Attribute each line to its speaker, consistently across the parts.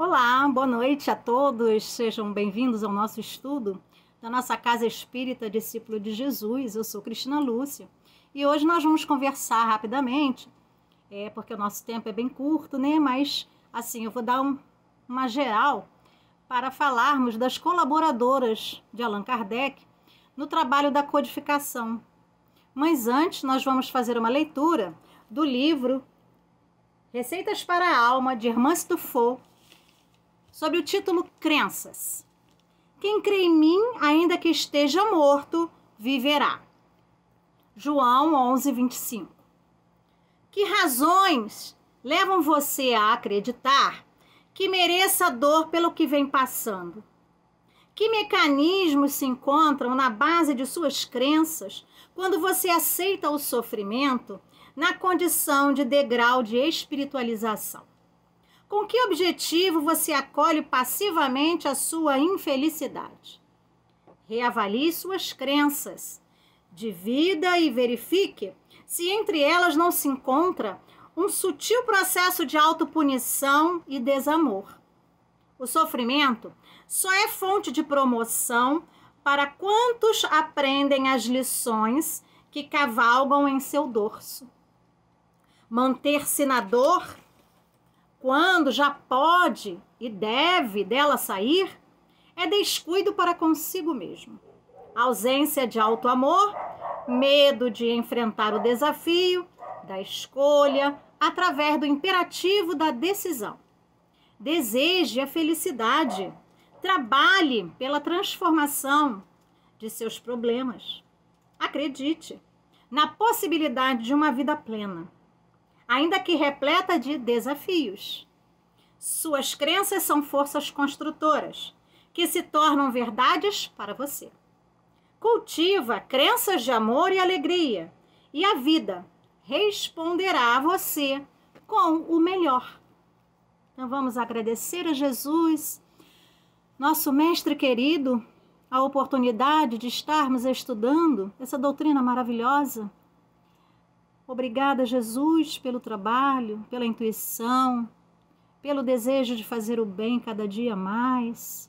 Speaker 1: Olá, boa noite a todos, sejam bem-vindos ao nosso estudo da nossa Casa Espírita Discípulo de Jesus. Eu sou Cristina Lúcia e hoje nós vamos conversar rapidamente, porque o nosso tempo é bem curto, né? Mas assim, eu vou dar uma geral para falarmos das colaboradoras de Allan Kardec no trabalho da codificação. Mas antes nós vamos fazer uma leitura do livro Receitas para a Alma, de Hermance Dufour, sob o título Crenças. Quem crê em mim, ainda que esteja morto, viverá. João 11:25. Que razões levam você a acreditar que mereça a dor pelo que vem passando? Que mecanismos se encontram na base de suas crenças quando você aceita o sofrimento na condição de degrau de espiritualização? Com que objetivo você acolhe passivamente a sua infelicidade? Reavalie suas crenças de vida e verifique se entre elas não se encontra um sutil processo de autopunição e desamor. O sofrimento só é fonte de promoção para quantos aprendem as lições que cavalgam em seu dorso. Manter-se na dor, quando já pode e deve dela sair, é descuido para consigo mesmo. Ausência de auto-amor, medo de enfrentar o desafio da escolha através do imperativo da decisão. Deseje a felicidade. Trabalhe pela transformação de seus problemas. Acredite na possibilidade de uma vida plena, ainda que repleta de desafios. Suas crenças são forças construtoras, que se tornam verdades para você. Cultiva crenças de amor e alegria, e a vida responderá a você com o melhor. Então vamos agradecer a Jesus, nosso mestre querido, a oportunidade de estarmos estudando essa doutrina maravilhosa. Obrigada, Jesus, pelo trabalho, pela intuição, pelo desejo de fazer o bem cada dia mais,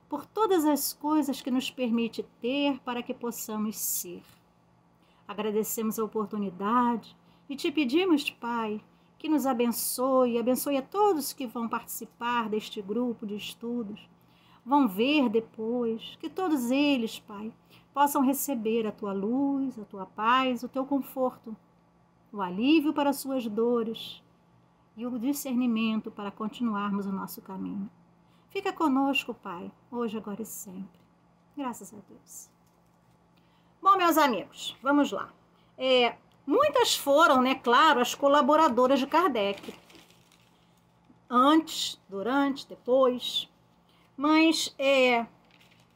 Speaker 1: por todas as coisas que nos permite ter para que possamos ser. Agradecemos a oportunidade e te pedimos, Pai, que nos abençoe a todos que vão participar deste grupo de estudos, vão ver depois, que todos eles, Pai, possam receber a tua luz, a tua paz, o teu conforto, o alívio para as suas dores e o discernimento para continuarmos o nosso caminho. Fica conosco, Pai, hoje, agora e sempre. Graças a Deus. Bom, meus amigos, vamos lá. Muitas foram, claro, as colaboradoras de Kardec. Antes, durante, depois. Mas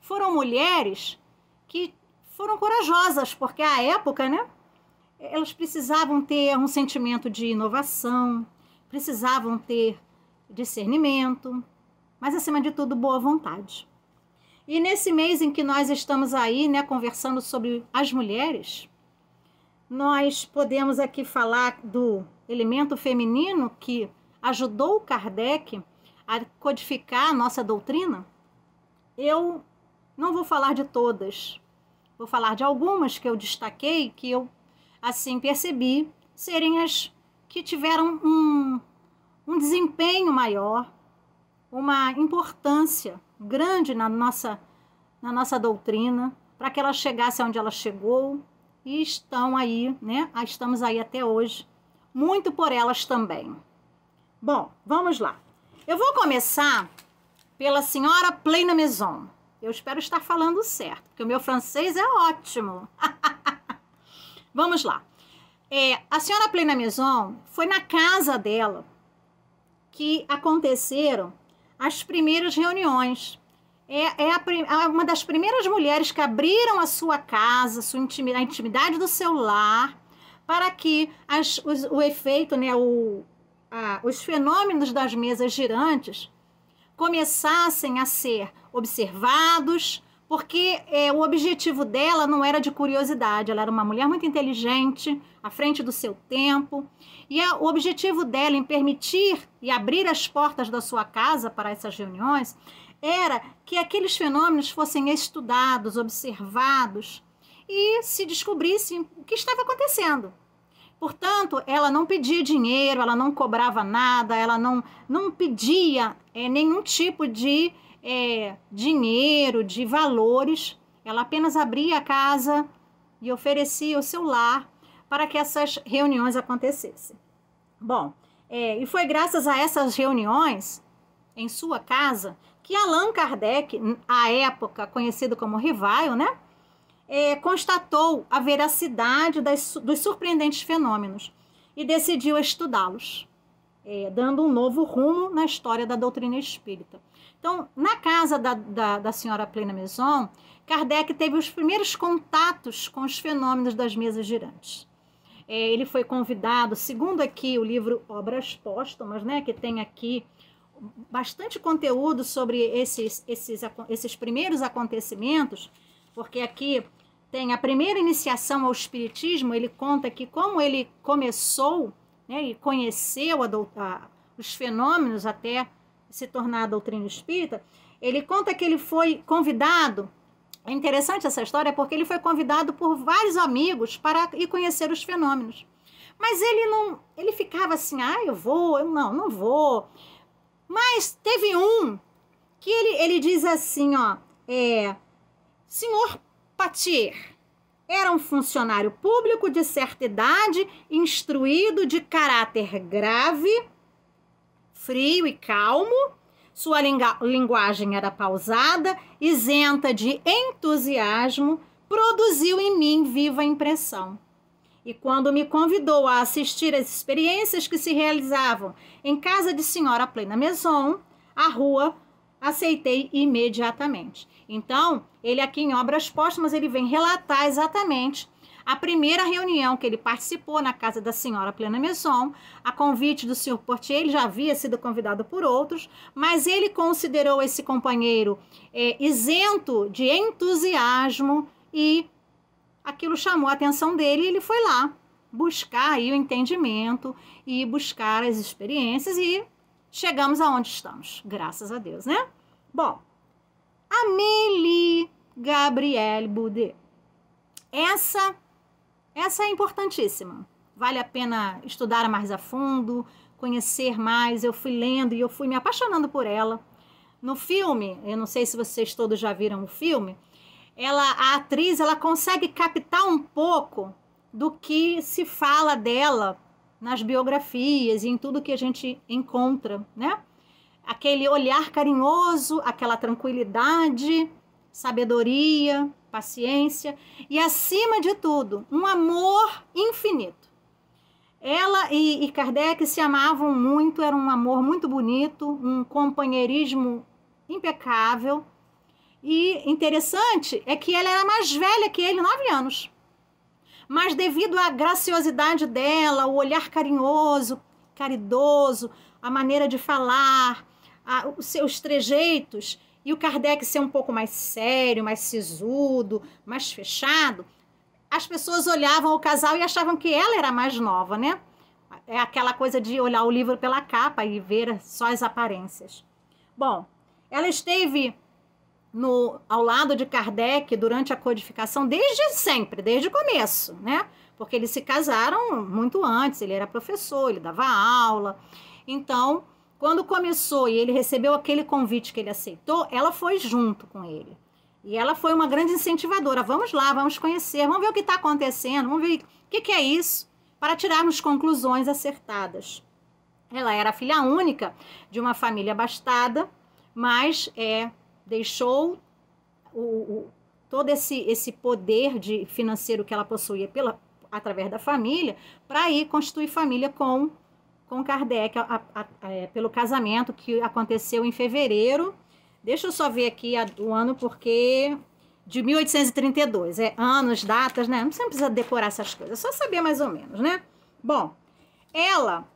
Speaker 1: foram mulheres que foram corajosas, porque à época, elas precisavam ter um sentimento de inovação, precisavam ter discernimento, mas, acima de tudo, boa vontade. E nesse mês em que nós estamos aí, conversando sobre as mulheres, nós podemos aqui falar do elemento feminino que ajudou Kardec a codificar a nossa doutrina. Eu não vou falar de todas, vou falar de algumas que eu destaquei, que eu, assim, percebi serem as que tiveram um desempenho maior, uma importância grande na nossa doutrina, para que ela chegasse onde ela chegou, e estão aí, estamos aí até hoje, muito por elas também. Bom, vamos lá. Eu vou começar pela senhora Pleinamaison. Eu espero estar falando certo, porque o meu francês é ótimo. Vamos lá. A senhora Pleinamaison, foi na casa dela que aconteceram as primeiras reuniões. Uma das primeiras mulheres que abriram a sua casa, a intimidade do seu lar, para que o efeito, os fenômenos das mesas girantes começassem a ser observados, porque o objetivo dela não era de curiosidade, ela era uma mulher muito inteligente, à frente do seu tempo, e o objetivo dela em permitir e abrir as portas da sua casa para essas reuniões era que aqueles fenômenos fossem estudados, observados e se descobrisse o que estava acontecendo. Portanto, ela não pedia dinheiro, ela não cobrava nada, ela não pedia nenhum tipo de dinheiro, de valores. Ela apenas abria a casa e oferecia o seu lar para que essas reuniões acontecessem. Bom, e foi graças a essas reuniões em sua casa que Allan Kardec, à época conhecido como Revyle, né, constatou a veracidade dos surpreendentes fenômenos e decidiu estudá-los, dando um novo rumo na história da doutrina espírita. Então, na casa da senhora Plena Maison, Kardec teve os primeiros contatos com os fenômenos das mesas girantes. Ele foi convidado, segundo aqui o livro Obras Póstumas, né, que tem aqui bastante conteúdo sobre esses primeiros acontecimentos, porque aqui tem a primeira iniciação ao espiritismo. Ele conta aqui como ele começou, né, e conheceu os fenômenos até se tornar a doutrina espírita. Ele conta que ele foi convidado, é interessante essa história, porque ele foi convidado por vários amigos para ir conhecer os fenômenos. Mas ele ficava assim, eu vou, eu não vou. Mas teve um que ele diz assim, senhor Patier era um funcionário público de certa idade, instruído, de caráter grave, frio e calmo. Sua linguagem era pausada, isenta de entusiasmo, produziu em mim viva impressão. E quando me convidou a assistir às experiências que se realizavam em casa de senhora Plena Maison, à rua, aceitei imediatamente. Então, ele aqui em Obras Póstumas, ele vem relatar exatamente a primeira reunião que ele participou na casa da senhora Plena Maison, a convite do senhor Portier. Ele já havia sido convidado por outros, mas ele considerou esse companheiro isento de entusiasmo e aquilo chamou a atenção dele e ele foi lá buscar aí o entendimento e buscar as experiências e chegamos aonde estamos, graças a Deus, né? Bom, Amélie Gabrielle Boudet. Essa é importantíssima. Vale a pena estudar mais a fundo, conhecer mais. Eu fui lendo e eu fui me apaixonando por ela. No filme, eu não sei se vocês todos já viram o filme, a atriz, ela consegue captar um pouco do que se fala dela nas biografias e em tudo que a gente encontra, né? Aquele olhar carinhoso, aquela tranquilidade, sabedoria, paciência e, acima de tudo, um amor infinito. Ela e Kardec se amavam muito, era um amor muito bonito, um companheirismo impecável. E interessante é que ela era mais velha que ele, 9 anos. Mas devido à graciosidade dela, o olhar carinhoso, caridoso, a maneira de falar, os seus trejeitos, e o Kardec ser um pouco mais sério, mais sisudo, mais fechado, as pessoas olhavam o casal e achavam que ela era mais nova, né? É aquela coisa de olhar o livro pela capa e ver só as aparências. Bom, ela esteve ao lado de Kardec durante a codificação desde sempre, desde o começo, né? Porque eles se casaram muito antes, ele era professor, ele dava aula. Então, quando começou e ele recebeu aquele convite que ele aceitou, ela foi junto com ele. E ela foi uma grande incentivadora. Vamos lá, vamos conhecer, vamos ver o que está acontecendo, vamos ver o que é isso, para tirarmos conclusões acertadas. Ela era filha única de uma família abastada, mas deixou todo esse poder financeiro que ela possuía através da família para ir constituir família com Kardec pelo casamento que aconteceu em fevereiro. Deixa eu só ver aqui o ano, porque de 1832, anos, datas, né? Não precisa decorar essas coisas, é só saber mais ou menos, né? Bom, ela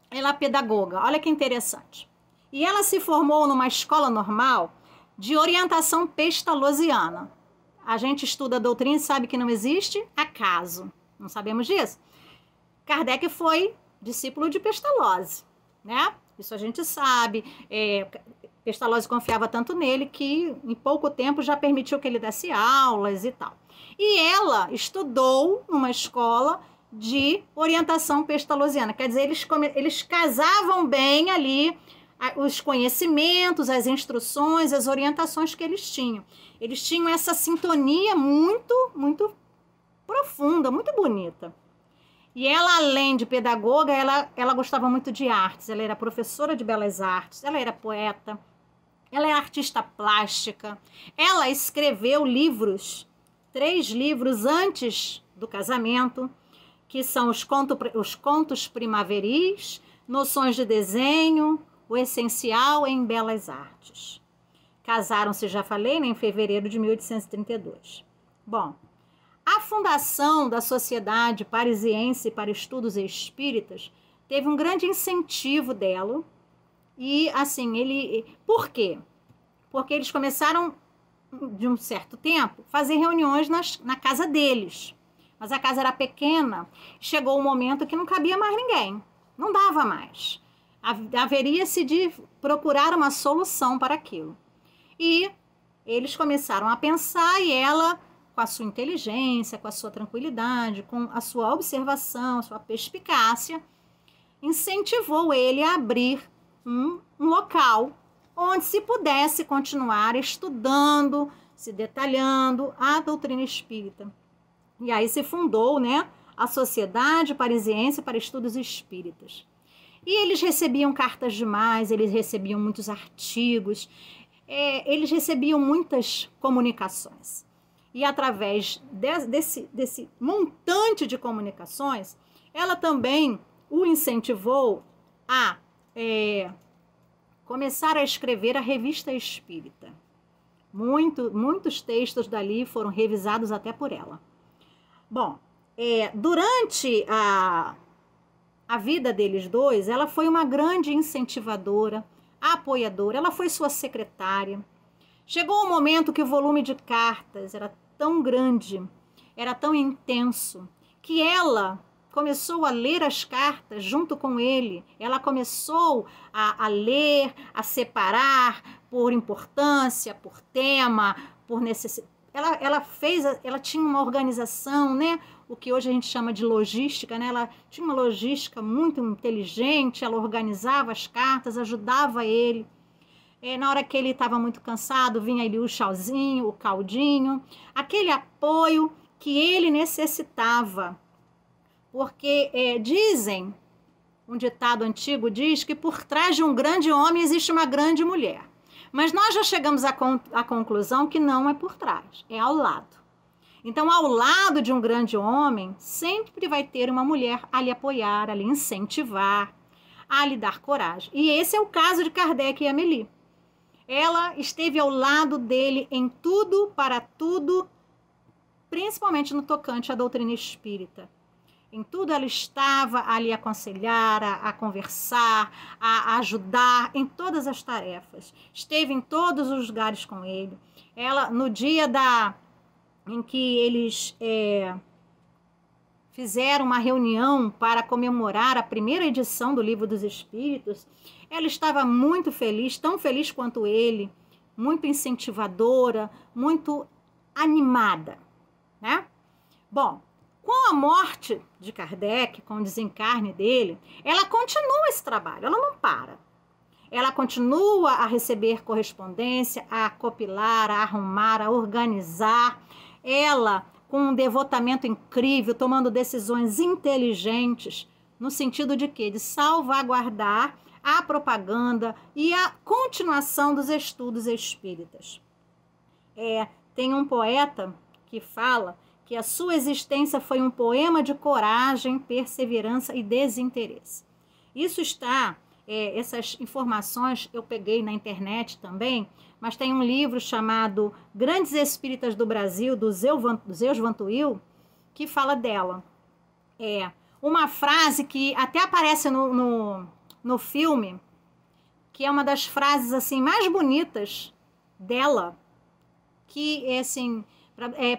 Speaker 1: é pedagoga, olha que interessante. E ela se formou numa escola normal de orientação pestalozziana. A gente estuda a doutrina e sabe que não existe acaso. Não sabemos disso? Kardec foi discípulo de Pestalozzi, né? Isso a gente sabe. Pestalozzi confiava tanto nele que em pouco tempo já permitiu que ele desse aulas e tal. E ela estudou numa escola de orientação pestalozziana. Quer dizer, eles casavam bem ali os conhecimentos, as instruções, as orientações que eles tinham. Eles tinham essa sintonia muito, muito profunda, muito bonita. E ela, além de pedagoga, ela gostava muito de artes. Ela era professora de belas artes, ela era poeta, ela é artista plástica. Ela escreveu livros, 3 livros antes do casamento, que são os contos primaveris, noções de desenho, o essencial em belas artes. Casaram-se, já falei, né, em fevereiro de 1832. Bom, a fundação da Sociedade Parisiense para Estudos Espíritas teve um grande incentivo dela. E, assim, por quê? Porque eles começaram, de um certo tempo, fazer reuniões na casa deles. Mas a casa era pequena, chegou um momento que não cabia mais ninguém. Não dava mais. Haveria-se de procurar uma solução para aquilo. E eles começaram a pensar e ela, com a sua inteligência, com a sua tranquilidade, com a sua observação, a sua perspicácia, incentivou ele a abrir um local onde se pudesse continuar estudando, se detalhando a doutrina espírita. E aí se fundou, né, a Sociedade Parisiense para Estudos Espíritas. E eles recebiam cartas demais, eles recebiam muitos artigos, eles recebiam muitas comunicações. E através desse montante de comunicações, ela também o incentivou a começar a escrever a Revista Espírita. Muitos textos dali foram revisados até por ela. Bom, durante a vida deles dois, ela foi uma grande incentivadora, apoiadora, ela foi sua secretária. Chegou um momento que o volume de cartas era tão grande, era tão intenso, que ela começou a ler as cartas junto com ele. Ela começou a ler, a separar por importância, por tema, por necessidade. Ela tinha uma organização, né? O que hoje a gente chama de logística, né? Ela tinha uma logística muito inteligente, ela organizava as cartas, ajudava ele. Na hora que ele estava muito cansado, vinha ali o chazinho, o caldinho, aquele apoio que ele necessitava. Porque dizem, um ditado antigo diz que por trás de um grande homem existe uma grande mulher. Mas nós já chegamos à conclusão que não é por trás, é ao lado. Então, ao lado de um grande homem, sempre vai ter uma mulher a lhe apoiar, a lhe incentivar, a lhe dar coragem. E esse é o caso de Kardec e Amélie. Ela esteve ao lado dele em tudo, para tudo, principalmente no tocante à doutrina espírita. Em tudo ela estava a lhe aconselhar, a conversar, a ajudar em todas as tarefas. Esteve em todos os lugares com ele. Ela, no dia em que eles fizeram uma reunião para comemorar a primeira edição do Livro dos Espíritos, ela estava muito feliz, tão feliz quanto ele, muito incentivadora, muito animada, né? Bom, com a morte de Kardec, com o desencarne dele, ela continua esse trabalho, ela não para. Ela continua a receber correspondência, a copilar, a arrumar, a organizar. Ela, com um devotamento incrível, tomando decisões inteligentes, no sentido de quê? De salvaguardar a propaganda e a continuação dos estudos espíritas. Tem um poeta que fala que a sua existência foi um poema de coragem, perseverança e desinteresse. Isso está, essas informações eu peguei na internet também, mas tem um livro chamado Grandes Espíritas do Brasil, do Zeus Vantuil, que fala dela. Uma frase que até aparece no filme, que é uma das frases assim mais bonitas dela, que assim,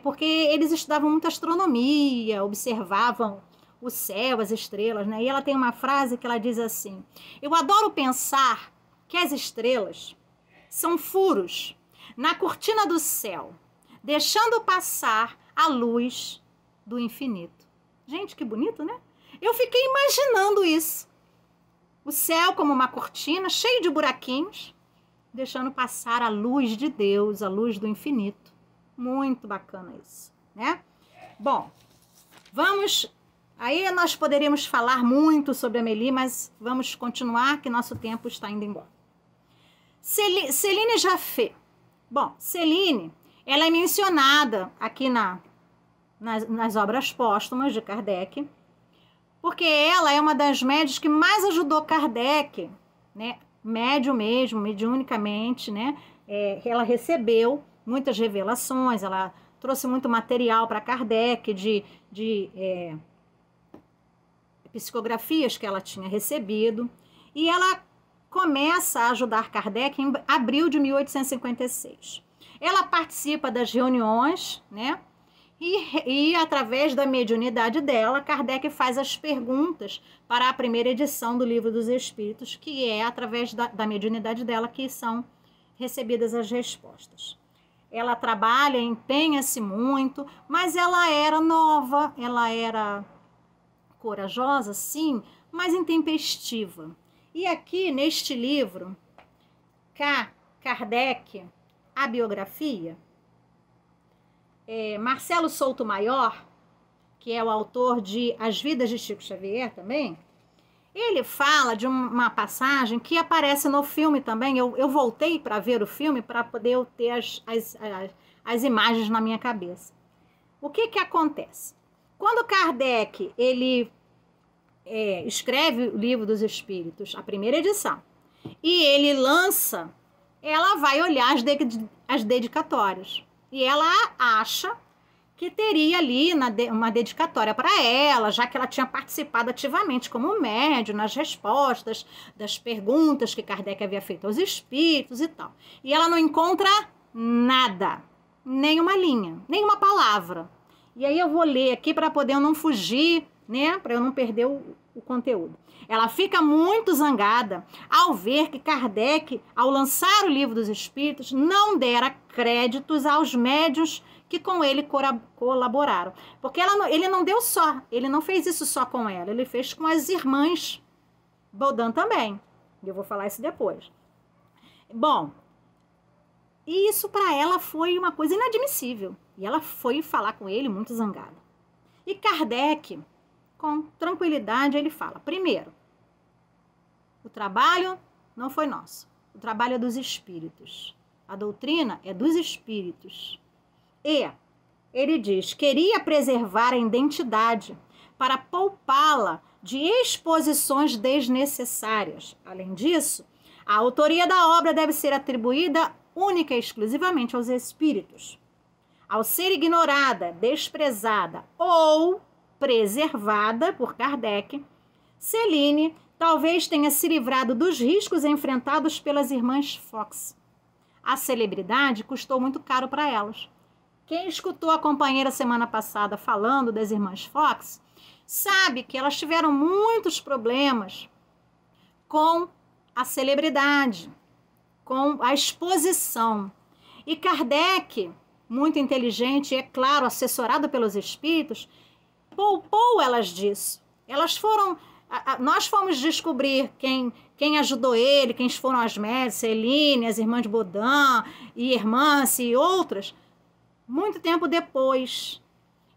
Speaker 1: porque eles estudavam muito astronomia, observavam o céu, as estrelas, né? E ela tem uma frase que ela diz assim: eu adoro pensar que as estrelas são furos na cortina do céu, deixando passar a luz do infinito. Gente, que bonito, né? Eu fiquei imaginando isso. O céu como uma cortina, cheio de buraquinhos, deixando passar a luz de Deus, a luz do infinito. Muito bacana isso, né? Bom, vamos... Aí nós poderíamos falar muito sobre Amélie, mas vamos continuar, que nosso tempo está indo embora. Céline Jaffé. Bom, Céline, ela é mencionada aqui nas obras póstumas de Kardec, porque ela é uma das médias que mais ajudou Kardec, né? Médio mesmo, mediunicamente, né? Ela recebeu muitas revelações, ela trouxe muito material para Kardec de psicografias que ela tinha recebido, e ela começa a ajudar Kardec em abril de 1856. Ela participa das reuniões, né? E através da mediunidade dela, Kardec faz as perguntas para a primeira edição do Livro dos Espíritos, que é através da mediunidade dela que são recebidas as respostas. Ela trabalha, empenha-se muito, mas ela era nova, ela era corajosa, sim, mas intempestiva. E aqui, neste livro, Kardec, a biografia, Marcelo Souto Maior, que é o autor de As Vidas de Chico Xavier também, ele fala de uma passagem que aparece no filme também. Eu voltei para ver o filme para poder ter as imagens na minha cabeça. O que acontece? Quando Kardec ele escreve o Livro dos Espíritos, a primeira edição, e ele lança, ela vai olhar as dedicatórias. E ela acha que teria ali uma dedicatória para ela, já que ela tinha participado ativamente como médium nas respostas das perguntas que Kardec havia feito aos espíritos e tal. E ela não encontra nada, nenhuma linha, nenhuma palavra. E aí eu vou ler aqui para poder eu não fugir, né, para eu não perder o conteúdo. Ela fica muito zangada ao ver que Kardec, ao lançar o Livro dos Espíritos, não dera créditos aos médiuns que com ele colaboraram. Porque ele não deu só, ele não fez isso só com ela, ele fez com as irmãs Baudin também. Eu vou falar isso depois. Bom, e isso para ela foi uma coisa inadmissível. E ela foi falar com ele muito zangada. E Kardec, com tranquilidade, ele fala: primeiro, o trabalho não foi nosso. O trabalho é dos espíritos. A doutrina é dos espíritos. E ele diz: queria preservar a identidade para poupá-la de exposições desnecessárias. Além disso, a autoria da obra deve ser atribuída única e exclusivamente aos espíritos. Ao ser ignorada, desprezada ou preservada por Kardec, Céline talvez tenha se livrado dos riscos enfrentados pelas irmãs Fox. A celebridade custou muito caro para elas. Quem escutou a companheira semana passada falando das irmãs Fox, sabe que elas tiveram muitos problemas com a celebridade, com a exposição. E Kardec, muito inteligente e, é claro, assessorado pelos espíritos, poupou elas disso. Elas foram... Nós fomos descobrir quem ajudou ele, quem foram as médias, Céline, as irmãs Baudin, e Hermance e outras, muito tempo depois.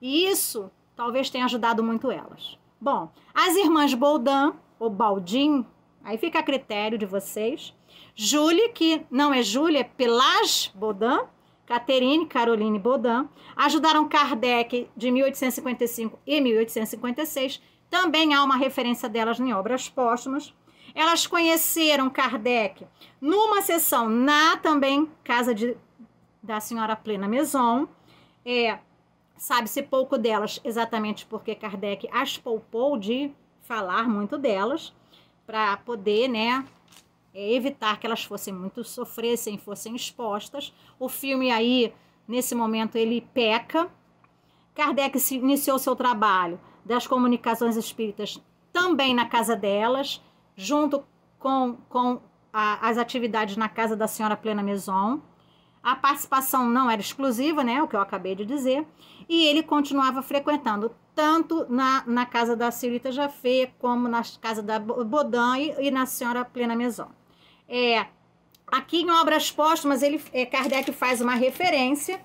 Speaker 1: E isso talvez tenha ajudado muito elas. Bom, as irmãs Baudin, ou Baldin, aí fica a critério de vocês. Julie, que não é Julie, é Pelage Baudin, Catherine, Caroline Baudin, ajudaram Kardec de 1855 e 1856. Também há uma referência delas em obras póstumas. Elas conheceram Kardec numa sessão na também casa da senhora Plena Maison. Sabe-se pouco delas exatamente porque Kardec as poupou de falar muito delas, para poder, né, evitar que elas fossem muito sofressem, fossem expostas. O filme aí, nesse momento, ele peca. Kardec iniciou seu trabalho das comunicações espíritas também na casa delas, junto com as atividades na casa da senhora Plena Maison. A participação não era exclusiva, né, o que eu acabei de dizer, e ele continuava frequentando tanto na casa da senhorita Jaffé, como na casa da Baudin e na senhora Plena Maison. Aqui em Obras Póstumas, Kardec faz uma referência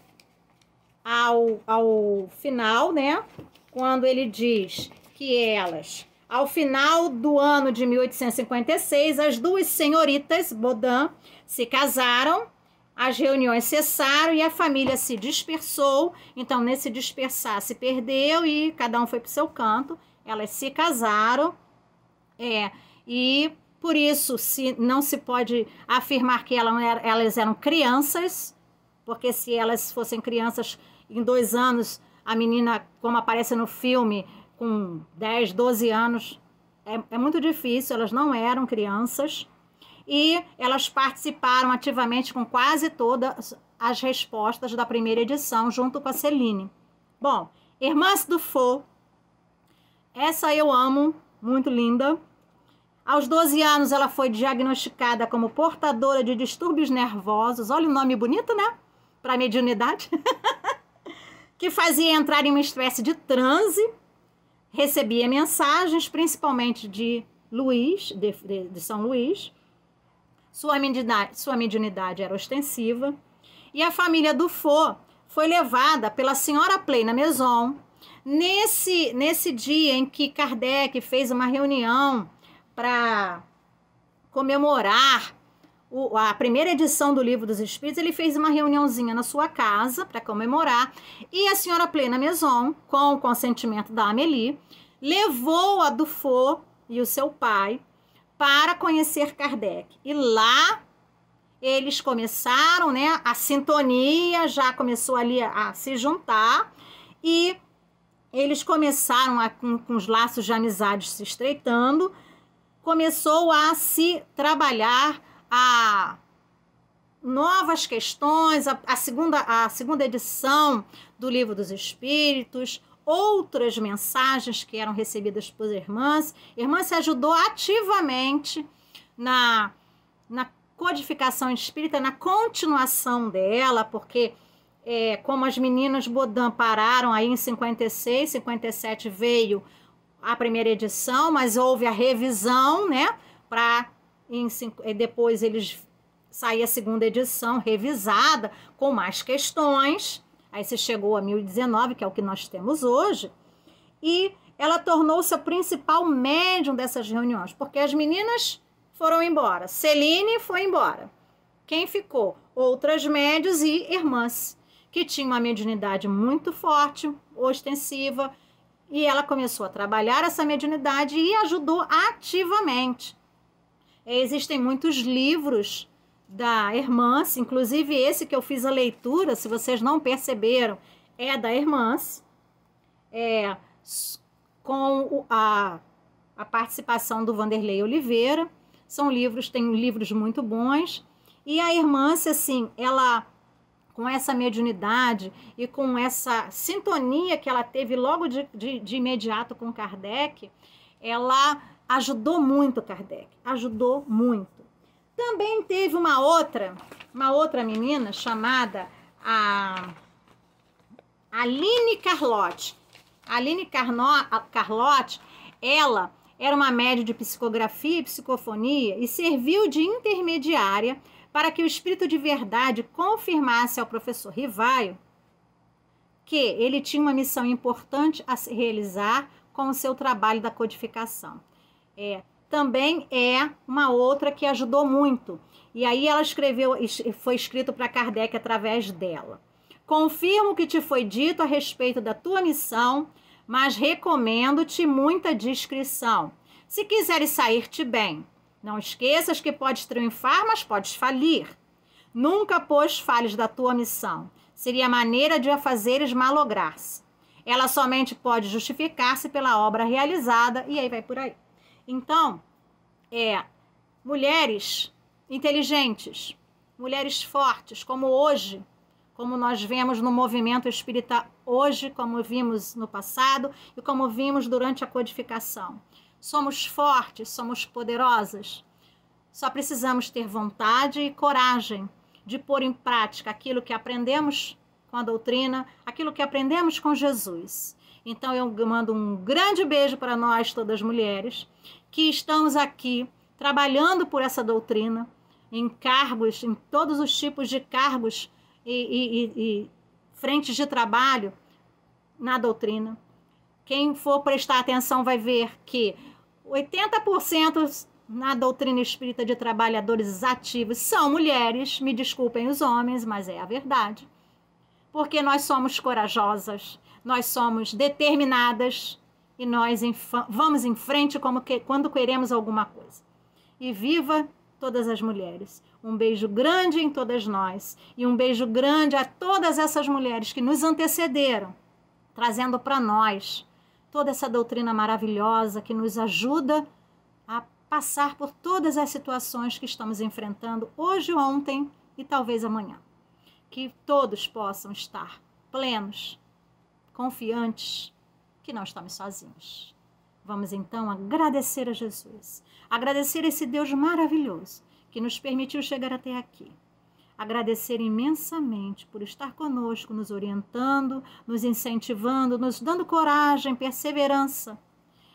Speaker 1: ao final, né, quando ele diz que elas, ao final do ano de 1856, as duas senhoritas Baudin se casaram, as reuniões cessaram e a família se dispersou. Então, nesse dispersar, se perdeu e cada um foi para o seu canto. Elas se casaram, e por isso não se pode afirmar que elas eram crianças, porque se elas fossem crianças, em 2 anos, a menina, como aparece no filme, com 10, 12 anos, é muito difícil, elas não eram crianças. E elas participaram ativamente com quase todas as respostas da primeira edição, junto com a Céline. Bom, Hermance Dufault, essa eu amo, muito linda. Aos 12 anos, ela foi diagnosticada como portadora de distúrbios nervosos. Olha o nome bonito, né? Para mediunidade. Que fazia entrar em uma espécie de transe. Recebia mensagens, principalmente de São Luís. Sua mediunidade era ostensiva. E a família Dufault foi levada pela senhora Plena Maison nesse dia em que Kardec fez uma reunião para comemorar a primeira edição do Livro dos Espíritos. Ele fez uma reuniãozinha na sua casa para comemorar. E a senhora Plena Maison, com o consentimento da Amélie, levou a Dufault e o seu pai para conhecer Kardec. E lá eles começaram, né, a sintonia já começou ali a se juntar, e eles começaram com os laços de amizade se estreitando, começou a se trabalhar novas questões, a segunda edição do Livro dos Espíritos, outras mensagens que eram recebidas por irmãs. Irmã se ajudou ativamente na codificação espírita, na continuação dela, porque como as meninas Baudin pararam aí em 56, 57 veio a primeira edição, mas houve a revisão, né, depois eles saía a segunda edição revisada com mais questões. Aí se chegou a 1019, que é o que nós temos hoje, e ela tornou-se a principal médium dessas reuniões, porque as meninas foram embora, Céline foi embora. Quem ficou? Outras médios e irmãs, que tinham uma mediunidade muito forte, ostensiva, e ela começou a trabalhar essa mediunidade e ajudou ativamente. Existem muitos livros da Hermance, inclusive esse que eu fiz a leitura, se vocês não perceberam, é da Hermance, com a participação do Vanderlei Oliveira. Tem livros muito bons, e a Hermance, assim, ela, com essa mediunidade e com essa sintonia que ela teve logo de imediato com Kardec, ela ajudou muito Kardec, ajudou muito. Também teve uma outra menina chamada Aline Carlotti. Aline Carlotti, ela era uma médium de psicografia e psicofonia e serviu de intermediária para que o Espírito de Verdade confirmasse ao professor Rivaio que ele tinha uma missão importante a se realizar com o seu trabalho da codificação. Também é uma outra que ajudou muito. E aí ela foi escrito para Kardec através dela. Confirmo o que te foi dito a respeito da tua missão, mas recomendo-te muita discrição. Se quiseres sair-te bem, não esqueças que podes triunfar, mas podes falir. Nunca, pois, fales da tua missão. Seria maneira de a fazeres malograr-se. Ela somente pode justificar-se pela obra realizada, e aí vai por aí. Então, mulheres inteligentes, mulheres fortes, como hoje, como nós vemos no movimento espírita hoje, como vimos no passado e como vimos durante a codificação. Somos fortes, somos poderosas. Só precisamos ter vontade e coragem de pôr em prática aquilo que aprendemos com a doutrina, aquilo que aprendemos com Jesus. Então eu mando um grande beijo para nós, todas mulheres, que estamos aqui trabalhando por essa doutrina, em cargos, em todos os tipos de cargos e frentes de trabalho na doutrina. Quem for prestar atenção vai ver que 80% na doutrina espírita de trabalhadores ativos são mulheres, me desculpem os homens, mas é a verdade. Porque nós somos corajosas, nós somos determinadas e nós vamos em frente quando queremos alguma coisa. E viva todas as mulheres. Um beijo grande em todas nós e um beijo grande a todas essas mulheres que nos antecederam, trazendo para nós toda essa doutrina maravilhosa que nos ajuda a passar por todas as situações que estamos enfrentando hoje, ontem e talvez amanhã. Que todos possam estar plenos, confiantes, que não estamos sozinhos. Vamos então agradecer a Jesus, agradecer esse Deus maravilhoso que nos permitiu chegar até aqui. Agradecer imensamente por estar conosco, nos orientando, nos incentivando, nos dando coragem, perseverança.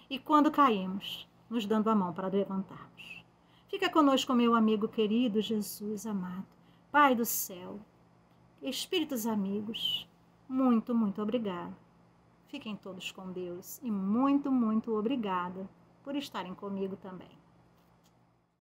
Speaker 1: E quando caímos, nos dando a mão para levantarmos. Fica conosco, meu amigo querido Jesus amado, Pai do céu, espíritos amigos, muito, muito obrigada. Fiquem todos com Deus e muito, muito obrigada por estarem comigo também.